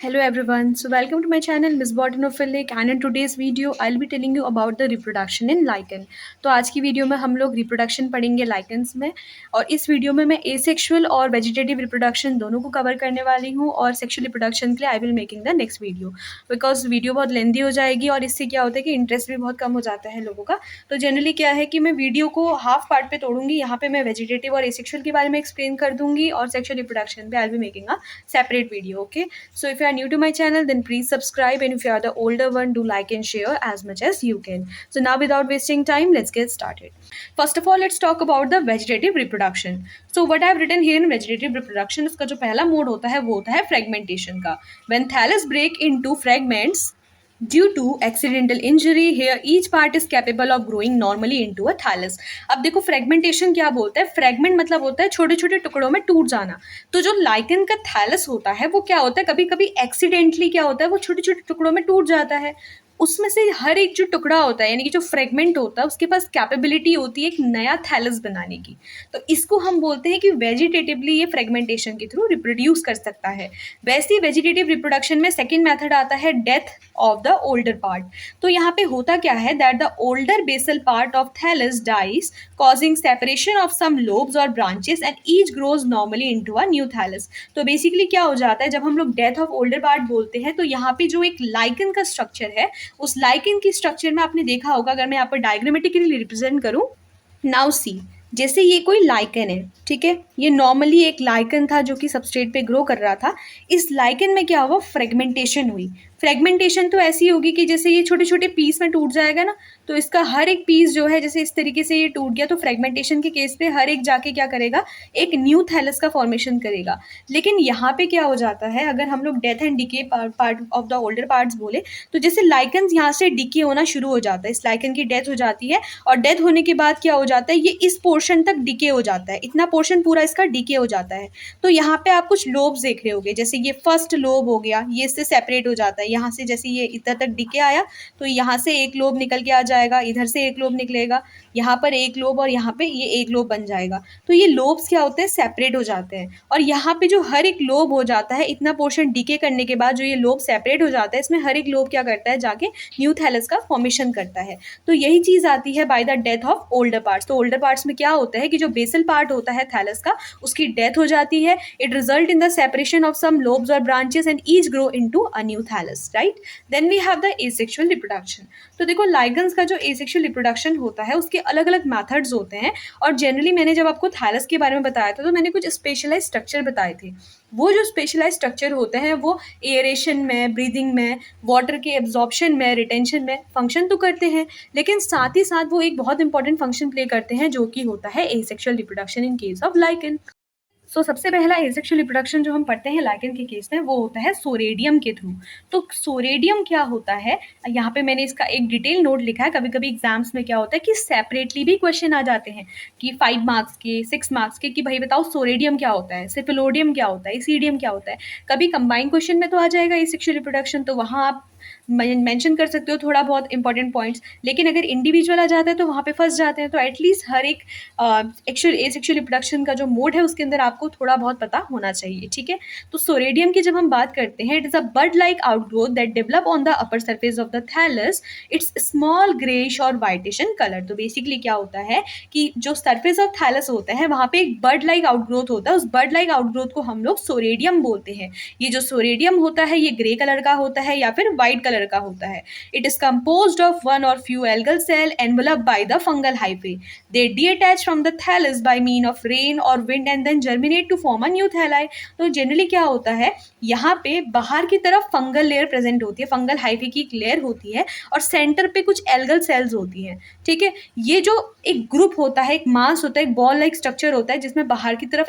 Hello everyone, so welcome to my channel Miss Botanophilic and in today's video I'll be telling you about the reproduction in lichen। तो आज की video में हम लोग reproduction पढ़ेंगे lichens में और इस वीडियो में मैं एसेक्सुअल और वेजिटेटिव रिप्रोडक्शन दोनों को कवर करने वाली हूँ और सेक्सुअल रिप्रोडक्शन के लिए I will making the next video because video बहुत लेंदी हो जाएगी और इससे क्या होता है कि इंटरेस्ट भी बहुत कम हो जाता है लोगों का। तो जनरली क्या है कि मैं वीडियो को हाफ पार्ट पे तोड़ूंगी, यहाँ पे मैं वेजिटेटिव और एसेक्सुअल के बारे में एक्सप्लेन कर दूंगी और सेक्सुअल रिप्रोडक्शन पे I will making a separate video, okay? So if you are new to my channel then please subscribe, and if you are the older one do like and share as much as you can. So now without wasting time let's get started. First of all let's talk about the vegetative reproduction. So what I have written here in vegetative reproduction, इसका जो पहला mode होता है वो होता है fragmentation का। When thallus break into fragments due to accidental injury, here each part is capable of growing normally into a thallus। अब देखो फ्रेगमेंटेशन क्या बोलता है, फ्रेगमेंट मतलब होता है छोटे छोटे टुकड़ों में टूट जाना। तो जो लाइकन का थैलस होता है वो क्या होता है, कभी कभी एक्सीडेंटली क्या होता है वो छोटे छोटे टुकड़ों में टूट जाता है। उसमें से हर एक जो टुकड़ा होता है यानी कि जो फ्रेगमेंट होता है उसके पास कैपेबिलिटी होती है एक नया थैलस बनाने की। तो इसको हम बोलते हैं कि वेजिटेटिवली ये फ्रेगमेंटेशन के थ्रू रिप्रोड्यूस कर सकता है। वैसे ही वेजिटेटिव रिप्रोडक्शन में सेकेंड मेथड आता है death of the older part. तो यहाँ पे होता क्या है that the older basal part of thallus dies causing separation of some lobes or branches and each grows normally into a new thallus। तो बेसिकली क्या हो जाता है जब हम लोग डेथ ऑफ ओल्डर पार्ट बोलते हैं तो यहाँ पे जो एक लाइकन का स्ट्रक्चर है उस लाइकन की स्ट्रक्चर में आपने देखा होगा, अगर मैं यहाँ पर डायग्रामेटिकली रिप्रेजेंट करूँ, नाउ सी जैसे ये कोई लाइकन है, ठीक है, ये नॉर्मली एक लाइकन था जो कि सबस्ट्रेट पे ग्रो कर रहा था। इस लाइकन में क्या हुआ, फ्रेगमेंटेशन हुई। फ्रेगमेंटेशन तो ऐसी होगी कि जैसे ये छोटे छोटे पीस में टूट जाएगा ना, तो इसका हर एक पीस जो है जैसे इस तरीके से ये टूट गया तो फ्रेगमेंटेशन के केस पे हर एक जाके क्या करेगा, एक न्यू थैलस का फॉर्मेशन करेगा। लेकिन यहाँ पे क्या हो जाता है, अगर हम लोग death and decay part of the older parts बोले तो जैसे लाइकन यहाँ से डिके होना शुरू हो जाता है, इस लाइकन की डेथ हो जाती है और डेथ होने के बाद क्या हो जाता है, ये इस पोर्शन तक डिके हो जाता है, इतना पोर्शन पूरा इसका डिके हो जाता है। तो यहाँ पे आप कुछ लोब्स देख रहे होगे, जैसे ये फर्स्ट लोब हो गया, ये इससे सेपरेट हो जाता है, यहाँ से जैसे ये इधर तक डिके आया तो यहाँ से एक लोब निकल के आ जाएगा, इधर से एक लोब निकलेगा, यहाँ पर एक लोब और यहाँ पे ये एक लोब बन जाएगा। तो ये लोब्स क्या होते हैं, सेपरेट हो जाते हैं और यहाँ पे जो हर एक लोब हो जाता है, इतना पोर्शन डिके करने के बाद जो ये लोब सेपरेट हो जाता है, इसमें हर एक लोब क्या करता है, जाके न्यू थैलस का फॉर्मेशन करता है। तो यही चीज आती है by the death of older parts. तो ओल्डर पार्ट्स में क्या होता है कि जो बेसल पार्ट होता है थैलस का उसकी डेथ हो जाती है। It result in the separation of some lobes और branches and each grow into a new thallus, right. Then we have the asexual reproduction. तो देखो लाइगन्स का जो एसेक्सुअल रिप्रोडक्शन होता है उसके अलग अलग मेथड्स होते हैं और जनरली मैंने जब आपको थैलस के बारे में बताया था तो मैंने कुछ स्पेशलाइज स्ट्रक्चर बताए थे। वो जो स्पेशलाइज स्ट्रक्चर होते हैं वो एयरेशन में, ब्रीदिंग में, वाटर के एब्जॉर्प्शन में, रिटेंशन में फंक्शन तो करते हैं, लेकिन साथ ही साथ वो एक बहुत इंपॉर्टेंट फंक्शन प्ले करते हैं जो कि होता है asexual reproduction in case of lichen. So सबसे पहला एसेक्सुअल रिप्रोडक्शन जो हम पढ़ते हैं लाइकन के केस में वो होता है सोरेडियम के थ्रू। तो सोरेडियम क्या होता है, यहाँ पे मैंने इसका एक डिटेल नोट लिखा है। कभी कभी एग्जाम्स में क्या होता है कि सेपरेटली भी क्वेश्चन आ जाते हैं कि 5 मार्क्स के, 6 मार्क्स के, कि भाई बताओ सोरेडियम क्या होता है, सिफिलोडियम क्या होता है, इसीडियम क्या होता है। कभी कंबाइंड क्वेश्चन में तो आ जाएगा एसेक्सुअल रिप्रोडक्शन, तो वहाँ आप मेंशन कर सकते हो थोड़ा बहुत इंपॉर्टेंट पॉइंट्स, लेकिन अगर इंडिविजुअल आ जाता है तो वहाँ पे फंस जाते हैं। तो एटलीस्ट हर एक एसेक्सुअल रिप्रोडक्शन का जो मोड है उसके अंदर आपको थोड़ा बहुत पता होना चाहिए, ठीक है। तो सोरेडियम की जब हम बात करते हैं, it is a bud like outgrowth that develop on the upper surface of the thallus. It's small greyish और वाइटिश इन कलर। तो बेसिकली क्या होता है कि जो सरफेस ऑफ थैलस होता है वहाँ पे एक बर्ड लाइक आउटग्रोथ होता है, उस बर्ड लाइक आउटग्रोथ को हम लोग सोरेडियम बोलते हैं। ये जो सोरेडियम होता है ये ग्रे कलर का होता है या फिर व्हाइट कलर का होता है। It is composed of one और few algal cell enveloped by the fungal hyphae. They detach from the thallus by mean of rain और wind and then germinate to form a new thalli. तो generally क्या होता है, यहाँ पे बाहर की तरफ फंगल लेयर प्रेजेंट होती है, फंगल हाइफे की एक लेयर होती है और सेंटर पे कुछ एल्गल सेल्स होती हैं, ठीक है। ये जो एक ग्रुप होता है, एक मास होता है, एक बॉल लाइक स्ट्रक्चर होता है जिसमें बाहर की तरफ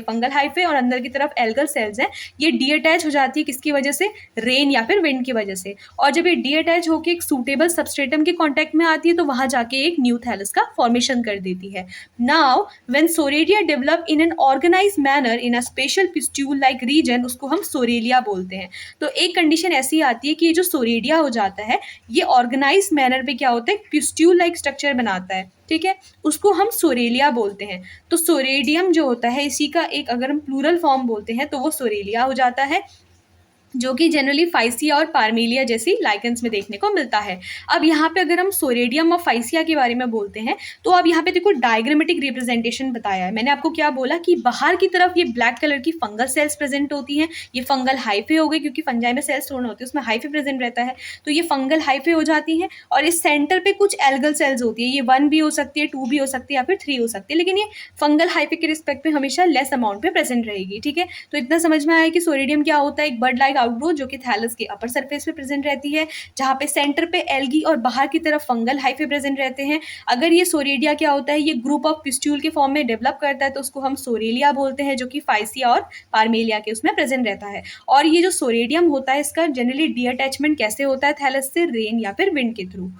फंगल हाइफे और अंदर की तरफ एल्गल सेल्स हैं। ये डीअटैच हो जाती है किसकी वजह से, रेन या फिर विंड की वजह से। और जब ये डीअटैच होकर एक सूटेबल सबस्ट्रेटम के कांटेक्ट में आती है तो वहां जाके एक न्यू थैलस का फॉर्मेशन कर देती है। Now when soredia develop in an organise manner in a special pustule like region, उसको हम सोरेलिया बोलते हैं। तो एक कंडीशन ऐसी आती है कि ये जो सोरेलिया हो जाता है ये ऑर्गेनाइज मैनर पे क्या होता है, पिस्ट्यूल लाइक स्ट्रक्चर बनाता है, ठीक है, उसको हम सोरेलिया बोलते हैं। तो सोरेडियम जो होता है इसी का एक अगर हम प्लूरल फॉर्म बोलते हैं तो वो सोरेलिया हो जाता है। जो कि जनरली फाइसिया और पार्मेलिया जैसी लाइकेंस में देखने को मिलता है। अब यहाँ पे अगर हम सोरेडियम और फाइसिया के बारे में बोलते हैं, तो अब यहाँ पे देखो डायग्रामेटिक रिप्रेजेंटेशन बताया है। मैंने आपको क्या बोला कि बाहर की तरफ ये ब्लैक कलर की फंगल सेल्स प्रेजेंट होती हैं, ये फंगल हाइफे हो गई, क्योंकि फंजाई में सेल्स थोड़ा होती है, उसमें हाइफे प्रेजेंट रहता है, तो ये फंगल हाइफे हो जाती हैं। और इस सेंटर पे कुछ एल्गल सेल्स होती है, ये 1 भी हो सकती है, 2 भी हो सकती है, या फिर 3 हो सकती है, लेकिन ये फंगल हाइफे के रिस्पेक्ट में हमेशा लेस अमाउंट पे प्रेजेंट रहेगी। ठीक है, तो इतना समझ में आया कि सोरेडियम क्या होता है, एक बर्ड लाइक आउटग्रोथ जो कि थैलस के अपर सरफेस पे प्रेजेंट रहती है, जहाँ पे सेंटर पे एल्गी और बाहर की तरफ फंगल हाइफे प्रेजेंट रहते हैं। अगर ये सोरेडिया क्या होता है, ये ग्रुप ऑफ पिस्ट्यूल के फॉर्म में डेवलप करता है, तो उसको हम सोरेलिया बोलते हैं, जो कि फाइसिया और पार्मेलिया के उसमें प्रेजेंट रहता है। और ये जो सोरेडियम होता है, इसका जनरली डी अटैचमेंट कैसे होता है थैलस से, रेन या फिर विंड के through.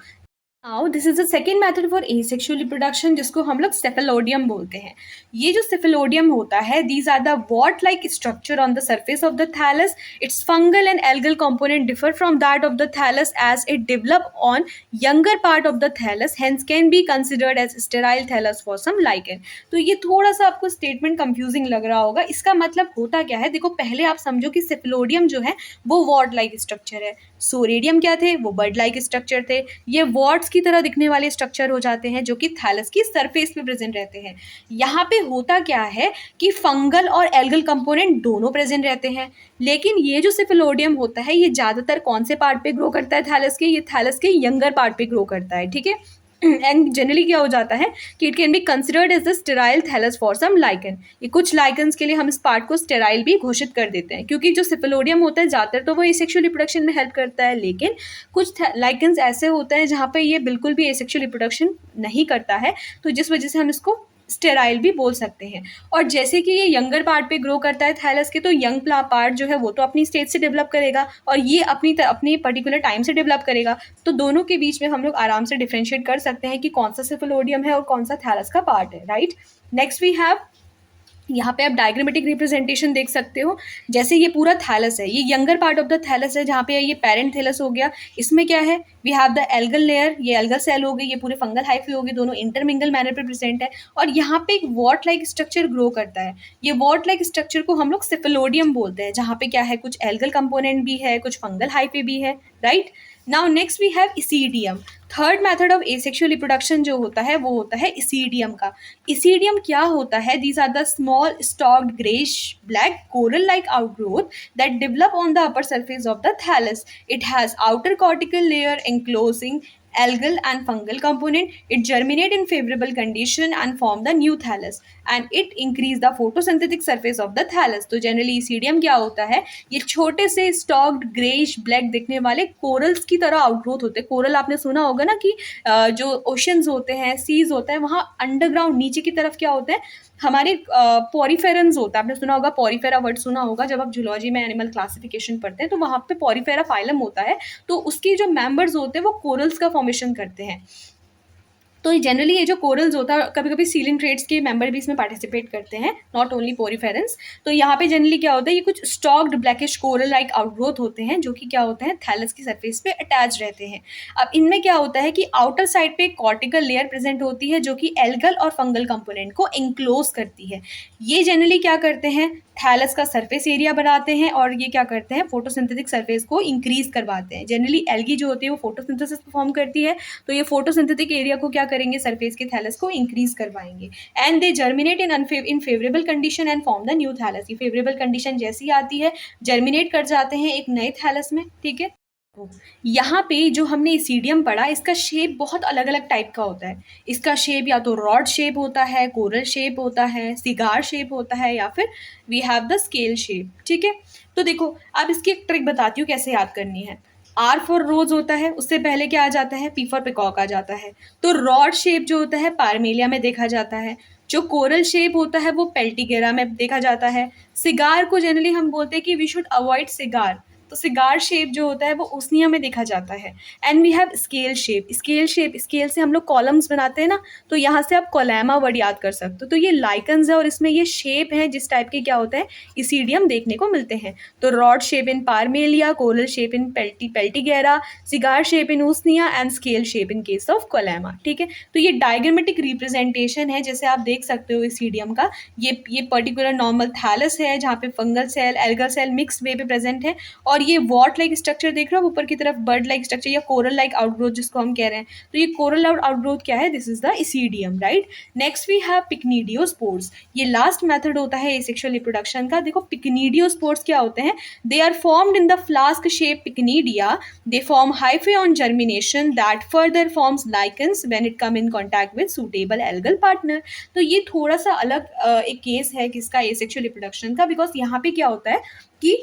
Now this is the second method for asexual reproduction, जिसको हम लोग सेफेलोडियम बोलते हैं। ये जो सेफेलोडियम होता है, these are the wart like structure on the surface of the thallus. It's fungal and algal component differ from that of the thallus as it develop on younger part of the thallus, hence can be considered as sterile thallus for some lichen। तो ये थोड़ा सा आपको statement confusing लग रहा होगा, इसका मतलब होता क्या है। देखो पहले आप समझो कि सेफेलोडियम जो है वो वॉर्ड लाइक स्ट्रक्चर है, सोरेडियम क्या थे, वो बर्ड लाइक स्ट्रक्चर थे। ये वॉर्ड्स की तरह दिखने वाले स्ट्रक्चर हो जाते हैं, जो कि थैलस की सरफेस पे प्रेजेंट रहते हैं। यहाँ पे होता क्या है कि फंगल और एल्गल कंपोनेंट दोनों प्रेजेंट रहते हैं, लेकिन ये जो सेफेलोडियम होता है, ये ज़्यादातर कौन से पार्ट पे ग्रो करता है थैलस के, ये थैलस के यंगर पार्ट पे ग्रो करता है। ठीक है, एंड जनरली क्या हो जाता है कि it can be considered as the sterile thallus for some lichen. ये कुछ लाइकन्स के लिए हम इस पार्ट को स्टेराइल भी घोषित कर देते हैं, क्योंकि जो सेफेलोडियम होता है ज़्यादातर तो वो एसेक्सुअल रिप्रोडक्शन में हेल्प करता है, लेकिन कुछ लाइकन्स ऐसे होते हैं जहाँ पे ये बिल्कुल भी एसेक्सुअल रिप्रोडक्शन नहीं करता है, तो जिस वजह से हम इसको स्टेराइल भी बोल सकते हैं। और जैसे कि ये यंगर पार्ट पे ग्रो करता है थैलस के, तो यंग पार्ट जो है वो तो अपनी स्टेज से डेवलप करेगा, और ये अपनी पर्टिकुलर टाइम से डेवलप करेगा। तो दोनों के बीच में हम लोग आराम से डिफ्रेंशिएट कर सकते हैं कि कौन सा सेफेलोडियम है और कौन सा थैलस का पार्ट है। राइट, नेक्स्ट वी हैव, यहाँ पे आप डायग्रामेटिक रिप्रेजेंटेशन देख सकते हो। जैसे ये पूरा थैलस है, ये younger part of the thallus है, जहाँ पे ये पेरेंट थैलस हो गया। इसमें क्या है, we have the algal layer, ये एल्गल सेल हो गई, ये पूरे फंगल हाइफी हो गई, दोनों इंटरमिंगल मैनर पे प्रेजेंट है। और यहाँ पे एक वॉट लाइक स्ट्रक्चर ग्रो करता है, ये वॉट लाइक स्ट्रक्चर को हम लोग सेफेलोडियम बोलते हैं, जहाँ पे क्या है, कुछ एल्गल कंपोनेंट भी है, कुछ फंगल हाइफी भी है। Right, now next we have isidium. Third method of asexual reproduction जो होता है वो होता है इसीडियम का। इसीडियम क्या होता है, these are the small stalked greyish black coral like outgrowth that develop on the upper surface of the thallus. It has outer cortical layer enclosing algal and fungal component. It germinate in favorable condition and form the new thallus, and it increase the photosynthetic surface of the thallus. तो generally इसीडियम क्या होता है, ये छोटे से stocked greyish black दिखने वाले corals की तरह आउटग्रोथ होते हैं। कोरल आपने सुना होगा ना कि जो ओशंस होते हैं, सीज होता है, वहाँ अंडरग्राउंड नीचे की तरफ क्या होता है, हमारे पॉरीफेरन्स होता है। आपने सुना होगा, पॉरीफेरा वर्ड सुना होगा, जब आप जूलॉजी में एनिमल क्लासिफिकेशन पढ़ते हैं तो वहाँ पे पॉरीफेरा फाइलम होता है, तो उसके जो मेंबर्स होते हैं वो कोरल्स का फॉर्मेशन करते हैं। तो जनरली ये जो कोरल्स होता है, कभी कभी सीलिंट्रेट्स के मेंबर भी इसमें पार्टिसिपेट करते हैं, नॉट ओनली पोरीफेरेंस। तो यहाँ पे जनरली क्या होता है, ये कुछ stocked blackish coral like outgrowth होते हैं, जो कि क्या होते हैं, थैलस की सरफेस पे अटैच रहते हैं। अब इनमें क्या होता है कि आउटर साइड पे कॉर्टिकल लेयर प्रेजेंट होती है, जो कि एल्गल और फंगल कंपोनेंट को इंक्लोज करती है। ये जनरली क्या करते हैं, थैलस का सरफेस एरिया बढ़ाते हैं, और ये क्या करते हैं, फोटोसिंथेटिक सरफेस को इंक्रीज करवाते हैं। जनरली एल्गी जो होती है वो फोटोसिंथेसिस परफॉर्म करती है, तो ये फोटोसिंथेटिक एरिया को क्या करेंगे, सरफेस के थैलस को इंक्रीज करवाएंगे। And they germinate in favourable condition and form the new thallus. ये फेवरेबल कंडीशन जैसी आती है, जर्मिनेट कर जाते हैं एक नए थैलस में। ठीक है, यहाँ पे जो हमने इसीडियम पढ़ा, इसका शेप बहुत अलग अलग टाइप का होता है। इसका शेप या तो रॉड शेप होता है, कोरल शेप होता है, सिगार शेप होता है, या फिर we have the scale shape. ठीक है, तो देखो अब इसकी एक ट्रिक बताती हूँ कैसे याद करनी है। आर फॉर रोज होता है, उससे पहले क्या आ जाता है, पी फॉर पिकॉक आ जाता है। तो रॉड शेप जो होता है पार्मेलिया में देखा जाता है, जो कोरल शेप होता है वो पेल्टिगेरा में देखा जाता है। सिगार को जनरली हम बोलते हैं कि वी शुड अवॉइड सिगार, तो सिगार शेप जो होता है वो ओस्निया में देखा जाता है। And we have scale shape. Scale से हम लोग कॉलम्स बनाते हैं ना, तो यहाँ से आप कोलेमा वर्ड याद कर सकते हो। तो ये लाइकन्स है और इसमें ये शेप है जिस टाइप के क्या होता है, इसीडियम देखने को मिलते हैं। तो rod shape in Parmelia, coral shape in Peltigera, cigar shape in Usnea and scale shape in case of Collema. ठीक है, तो ये डायग्रामेटिक रिप्रेजेंटेशन है, जैसे आप देख सकते हो इसीडियम का। ये पर्टिकुलर नॉर्मल थैलस है, जहाँ पे fungal cell algal cell mix way पे प्रेजेंट है, और और ये वॉट लाइक स्ट्रक्चर देख रहे हो ऊपर की तरफ, बर्ड लाइक स्ट्रक्चर या कोरल लाइक आउटग्रोथ जिसको हम कह रहे हैं, तो ये कोरल आउटग्रोथ क्या है, this is the isidium, right. Next we have pycnidiospores, ये लास्ट मेथड होता है एसेक्सुअल रिप्रोडक्शन का। देखो पिक्नीडियोस्पोर्स क्या होते हैं, they are formed in the flask shape pycnidia, they form hyphae on germination that further forms lichens when it come in contact with suitable algal partner. तो ये थोड़ा सा अलग एक केस है किसका, एसेक्सुअल रिप्रोडक्शन का, बिकॉज यहाँ पे क्या होता है कि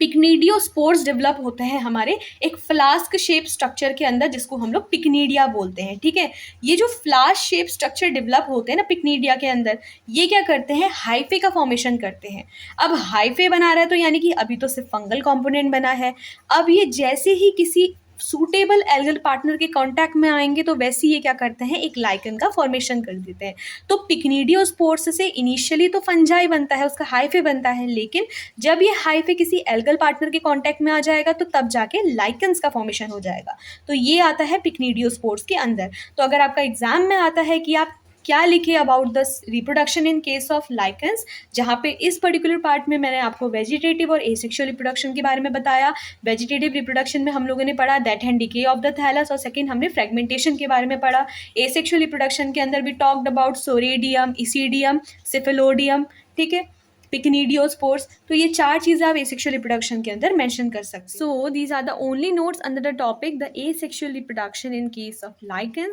पिक्नीडियोस्पोर्स डेवलप होते हैं हमारे एक फ्लास्क शेप स्ट्रक्चर के अंदर जिसको हम लोग पिक्नीडिया बोलते हैं, ठीक है। ये जो फ्लास्क शेप स्ट्रक्चर डेवलप होते हैं ना पिक्नीडिया के अंदर, ये क्या करते हैं, हाइफे का फॉर्मेशन करते हैं। अब हाइफे बना रहा है तो यानी कि अभी तो सिर्फ फंगल कंपोनेंट बना है, अब ये जैसे ही किसी सूटेबल एल्गल पार्टनर के कांटेक्ट में आएंगे तो वैसे ये क्या करते हैं, एक लाइकन का फॉर्मेशन कर देते हैं। तो पिक्नीडियोस्पोर्स से इनिशियली तो फंजाई बनता है, उसका हाइफे बनता है, लेकिन जब ये हाइफे किसी एल्गल पार्टनर के कांटेक्ट में आ जाएगा तो तब जाके लाइकन्स का फॉर्मेशन हो जाएगा। तो ये आता है पिक्नीडियोस्पोर्स के अंदर। तो अगर आपका एग्जाम में आता है कि आप क्या लिखे about the reproduction in case of lichens, जहाँ पे इस पर्टिकुलर पार्ट में मैंने आपको वेजिटेटिव और एसेक्सुअल रिप्रोडक्शन के बारे में बताया। वेजिटेटिव रिप्रोडक्शन में हम लोगों ने पढ़ा death and decay of the thallus, और सेकंड हमने फ्रेगमेंटेशन के बारे में पढ़ा। एसेक्सुअल रिप्रोडक्शन के अंदर भी टॉक्ड अबाउट सोरेडियम, इसीडियम, सिफेलोडियम, ठीक है, पिक्नीडियोस्पोर्स। तो ये 4 चीज़ें आप एसेक्सुअल रिप्रोडक्शन के अंदर मेंशन कर सकते हैं। So these are the only notes under the topic the asexual reproduction in case of lichens.